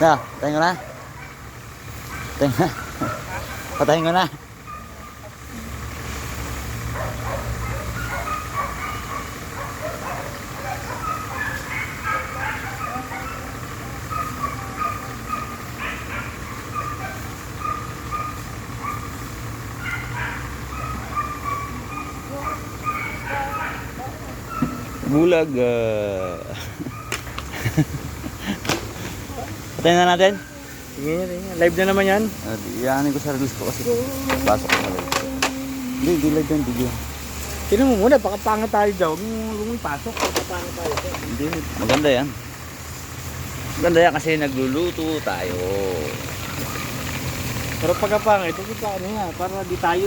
Na, patayin ko na. Patayin na. Patayin ko na. Bulag. Patayin na natin. Tingnan niya. Live na naman yan. Iyanin ko sa release ko kasi pasok ko sa live. Hindi live yan, video. Tingnan mo muna, baka pangit tayo daw. Huwag mo ipasok, baka pangit tayo. Hindi, maganda yan. Maganda yan kasi nagluluto tayo. Pero pagka pangit, huwag ano nga, para di tayo